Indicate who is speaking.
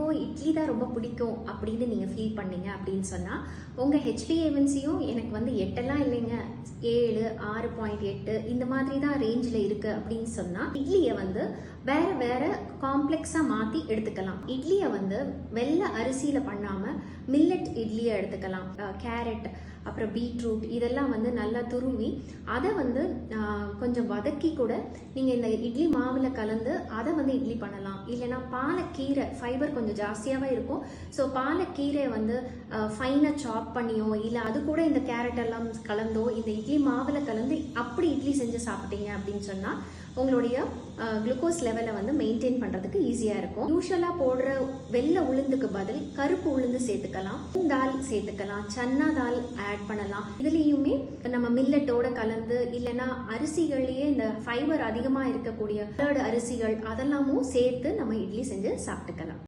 Speaker 1: எனக்கும் இட்லி தான் ரொம்ப பிடிக்கும் அப்படின்னு நீங்கள் ஃபீல் பண்ணீங்க அப்படின்னு சொன்னால் உங்கள் HbA1cயும் எனக்கு வந்து 8 இல்லைங்க, 7, 6.8 இந்த மாதிரி தான் ரேஞ்சில் இருக்குது அப்படின்னு சொன்னால் இட்லியை வந்து வேற வேற காம்ப்ளெக்ஸாக மாற்றி எடுத்துக்கலாம். இட்லியை வந்து வெள்ளை அரிசியில் பண்ணாமல் மில்லட் இட்லியை எடுத்துக்கலாம். கேரட் அப்புறம் பீட்ரூட் இதெல்லாம் வந்து நல்லா துருவி அதை வந்து கொஞ்சம் வதக்கி கூட நீங்கள் இந்த இட்லி மாவில் கலந்து அதை வந்து இட்லி பண்ணலாம். இல்லைனா பாலக்கீரை ஃபைபர் கொஞ்சம் ஜாஸ்தியாகவே இருக்கும். ஸோ பாலக்கீரையை வந்து ஃபைனாக சாப் பண்ணியோ இல்லை அது கூட இந்த கேரட் எல்லாம் கலந்தோ இந்த இட்லி மாவில் கலந்து அப்படி இட்லி செஞ்சு சாப்பிட்டீங்க அப்படின்னு சொன்னால் உங்களுடைய குளுக்கோஸ் லெவலை வந்து மெயின்டைன் பண்ணுறதுக்கு ஈஸியாக இருக்கும். யூஸ்வலாக போடுற வெள்ளை உளுந்துக்கு பதில் கருப்பு உளுந்து சேர்த்துக்கலாம், தால் சேர்த்துக்கலாம், சன்னா தால் ஆட் பண்ணலாம். இதுலேயுமே நம்ம மில்லட்டோட கலந்து இல்லைன்னா அரிசிகள்லேயே இந்த ஃபைபர் அதிகமாக இருக்கக்கூடிய அரிசிகள் அதெல்லாமும் சேர்த்து நம்ம இட்லி செஞ்சு சாப்பிட்டுக்கலாம்.